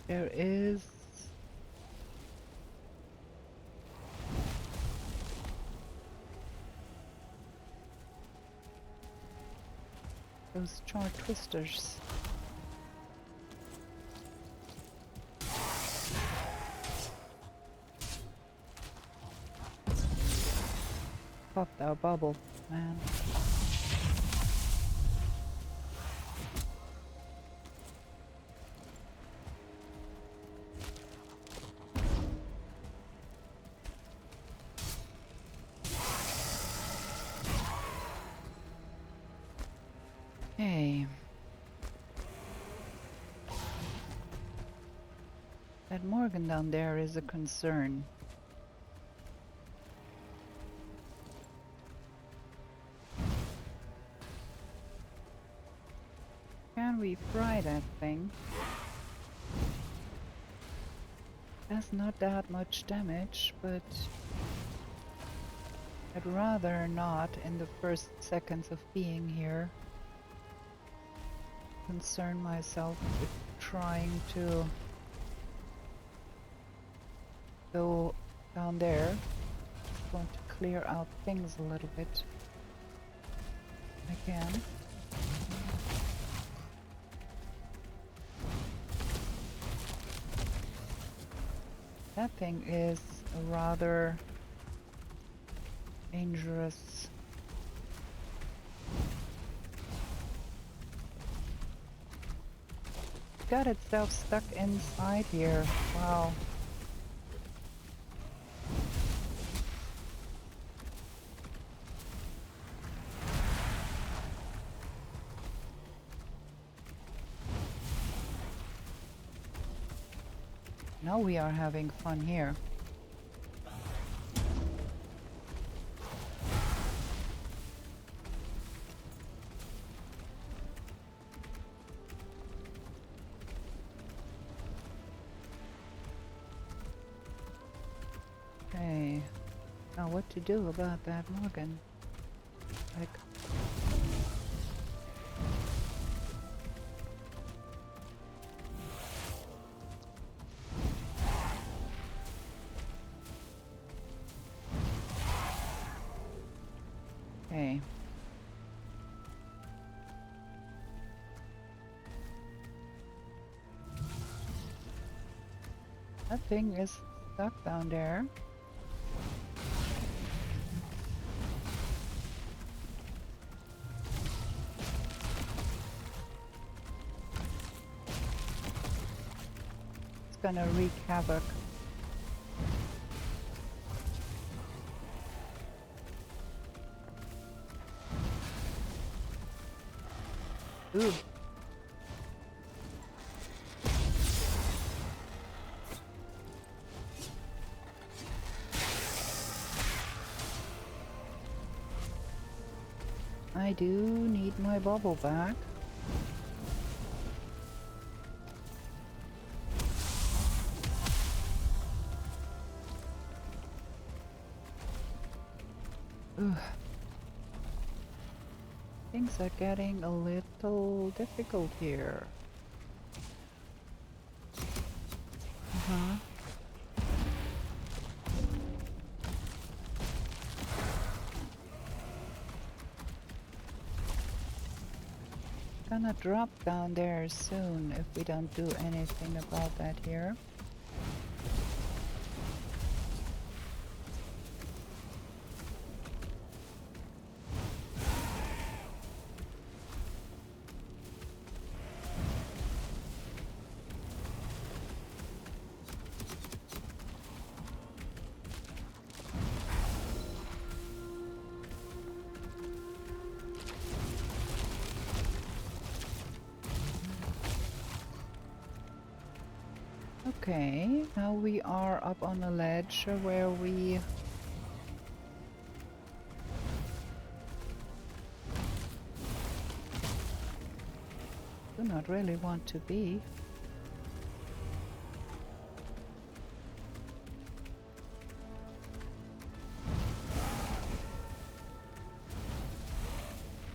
There is those char twisters. Popped our bubble, man. Okay. That Morgan down there is a concern. Can we fry that thing? That's not that much damage, but I'd rather not in the first seconds of being here concern myself with trying to go down there. Just going to clear out things a little bit again. That thing is a rather dangerous. Got itself stuck inside here. Wow. Now we are having fun here. Okay, now what to do about that Morgan? Like, okay. That thing is stuck down there. It's gonna wreak havoc. Ooh. I do need my bubble back. Ugh. Things are getting a little difficult here. Uh-huh. Gonna drop down there soon if we don't do anything about that here. Okay, now we are up on a ledge where we do not really want to be.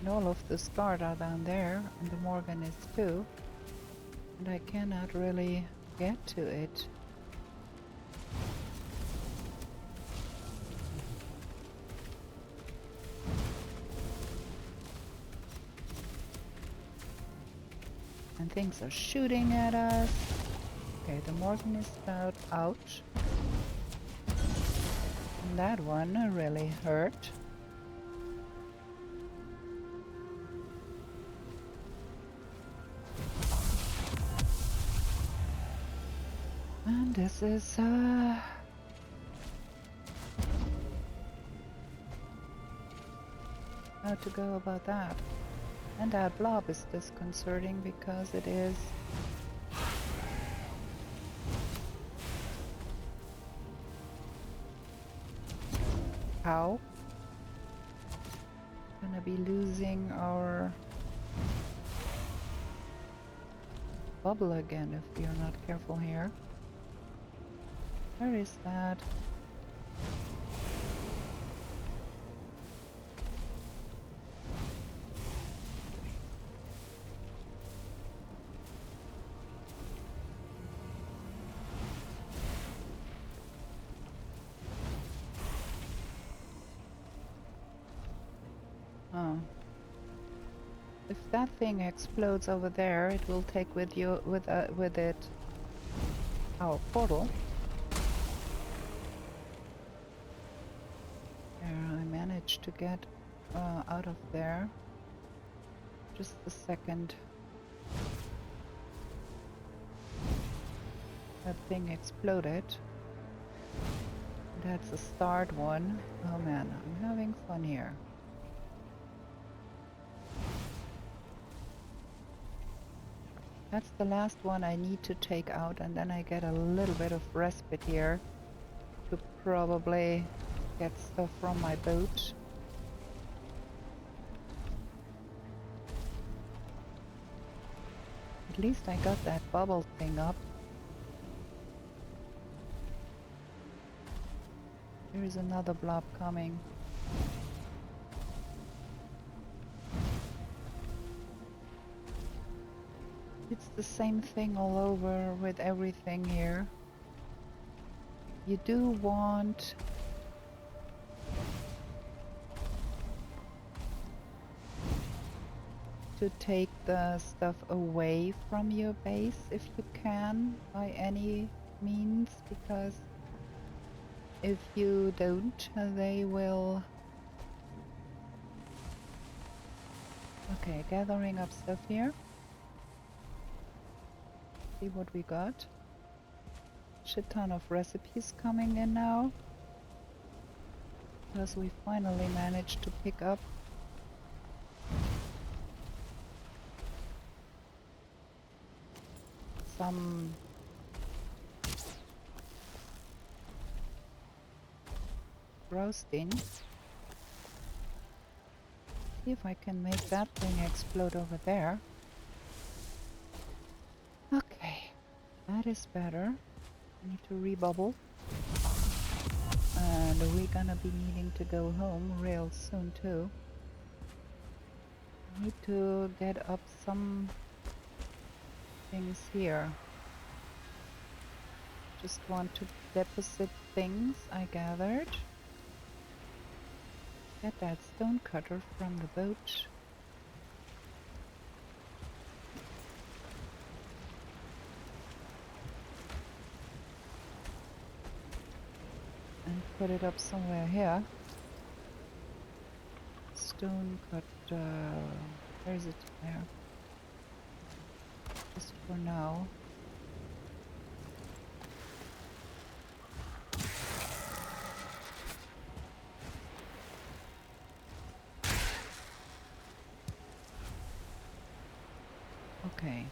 And all of the Scars are down there, and the Morgan is too. And I cannot really get to it. And things are shooting at us. Okay, the Morgan is out. Ouch. And that one really hurt. And this is how to go about that. And that blob is disconcerting because it is how gonna be losing our bubble again if we are not careful here. Where is that? Oh. If that thing explodes over there, it will take with it our portal. There, I managed to get out of there. Just a second. That thing exploded. That's a start one. Oh man, I'm having fun here. That's the last one I need to take out, and then I get a little bit of respite here to probably get stuff from my boat. At least I got that bubble thing up. There is another blob coming. It's the same thing all over with everything here. You do want to take the stuff away from your base if you can, by any means, because if you don't, they will... Okay, gathering up stuff here. See what we got. Shit ton of recipes coming in now. Because we finally managed to pick up some roasting. See if I can make that thing explode over there. That is better. I need to rebubble. And And we're gonna be needing to go home real soon too. Need to get up some things here. Just want to deposit things I gathered. Get that stone cutter from the boat. And put it up somewhere here. Stone cutter. Where is it? There. Just for now. Okay.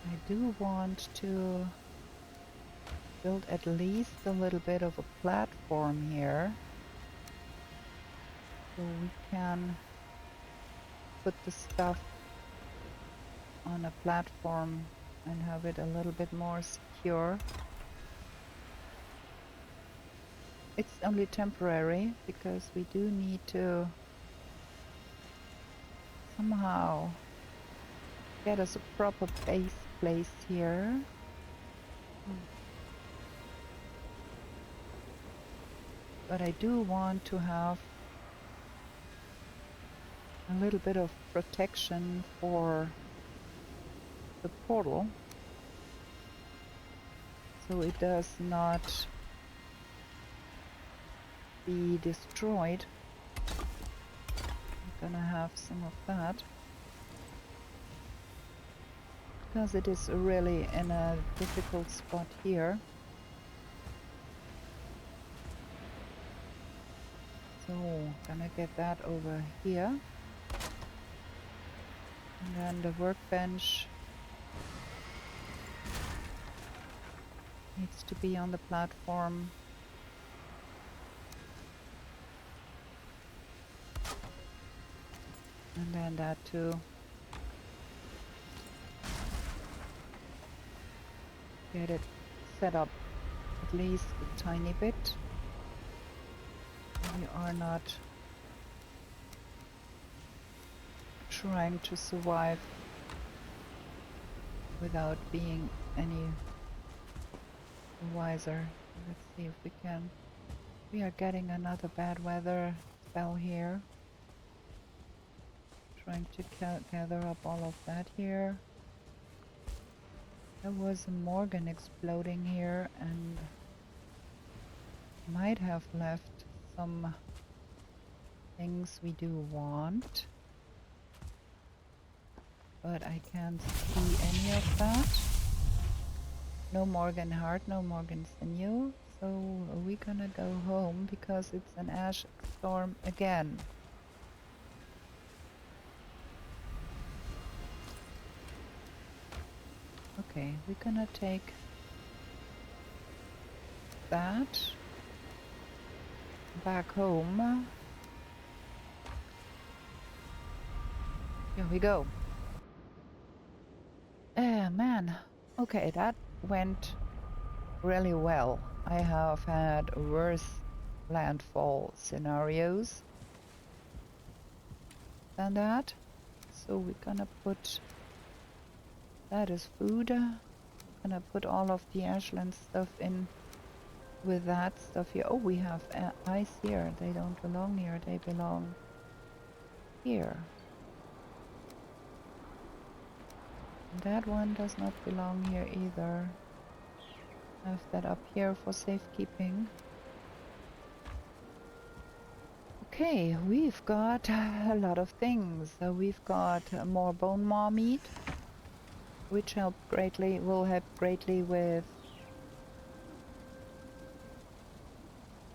I do want to build at least a little bit of a platform here. So we can put the stuff on a platform and have it a little bit more secure. It's only temporary because we do need to somehow get us a proper base place here. But I do want to have a little bit of protection for the portal, so it does not be destroyed. I'm gonna have some of that because it is really in a difficult spot here. So gonna get that over here, and then the workbench needs to be on the platform. And then that too. Get it set up at least a tiny bit. We are not trying to survive without being any wiser. Let's see if we can. We are getting another bad weather spell here. Trying to gather up all of that here. There was a Morgan exploding here and might have left some things we do want. But I can't see any of that. No Morgan heart, no Morgan sinew. So we're gonna go home because it's an ash storm again. Okay, we're gonna take that back home. Here we go. Man. Okay, that went really well. I have had worse landfall scenarios than that. So we're gonna put... That is food. Gonna put all of the Ashlands stuff in with that stuff here. Oh, we have ice here. They don't belong here. They belong here. And that one does not belong here either. Have that up here for safekeeping. Okay, we've got a lot of things. So we've got more bone maw meat, which will help greatly with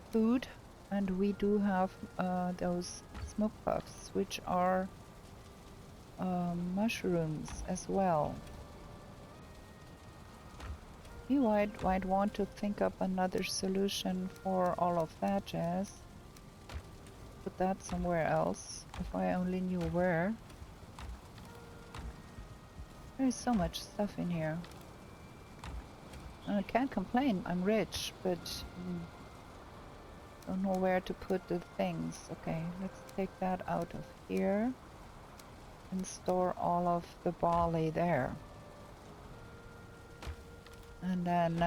food, and we do have those smoke puffs, which are mushrooms as well. We might want to think up another solution for all of that jazz. Put that somewhere else, if I only knew where. There's so much stuff in here. I can't complain, I'm rich, but don't know where to put the things. Okay, let's take that out of here and store all of the barley there. And then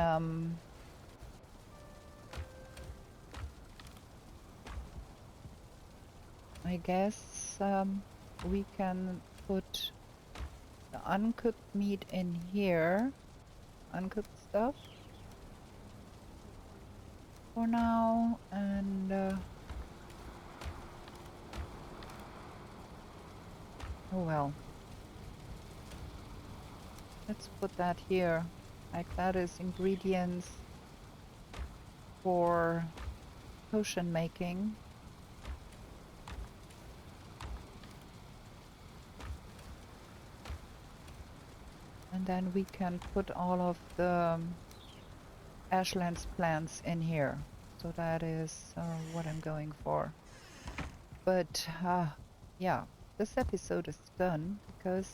I guess we can put the uncooked meat in here. Uncooked stuff for now, and oh well. Let's put that here. Like that is ingredients for potion making. And then we can put all of the Ashlands plants in here. So that is what I'm going for. But yeah, this episode is done because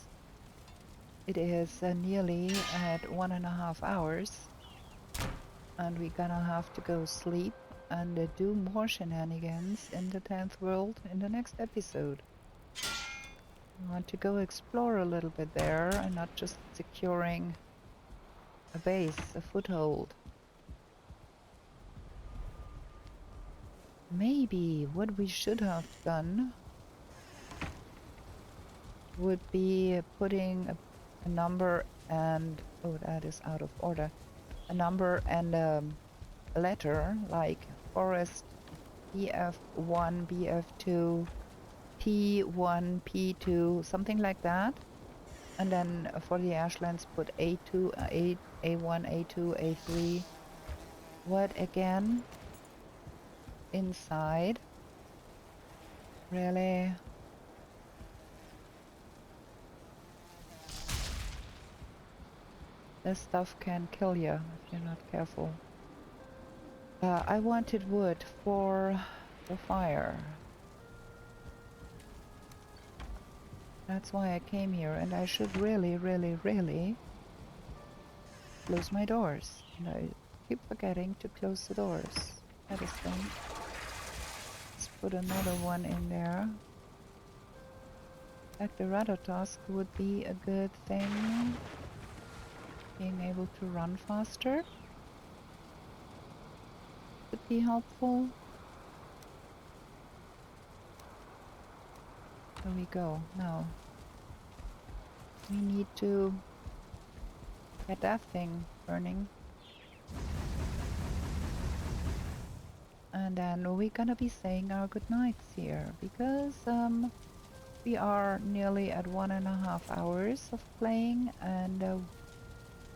it is nearly at 1.5 hours. And we're gonna have to go sleep and do more shenanigans in the 10th world in the next episode. I want to go explore a little bit there and not just securing a base, a foothold. Maybe what we should have done would be putting a number and... oh, that is out of order. A number and a letter like forest BF1, BF2, P1, P2, something like that. And then for the Ashlands put A2, A1, A2, A3. What again? Inside. Really? This stuff can kill you if you're not careful. I wanted wood for the fire. That's why I came here, and I should really, really, really close my doors. And I keep forgetting to close the doors. That is dumb. Let's put another one in there. Like the radar task would be a good thing. Being able to run faster would be helpful. There we go. Now we need to get that thing burning. And then we're gonna be saying our goodnights here because we are nearly at 1.5 hours of playing, and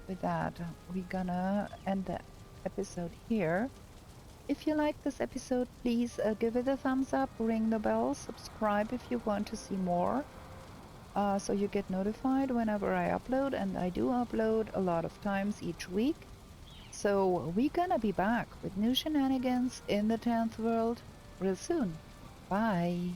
with that we're gonna end the episode here. If you like this episode, please give it a thumbs up, ring the bell, subscribe if you want to see more, so you get notified whenever I upload, and I do upload a lot of times each week. So we're gonna be back with new shenanigans in the 10th world real soon. Bye!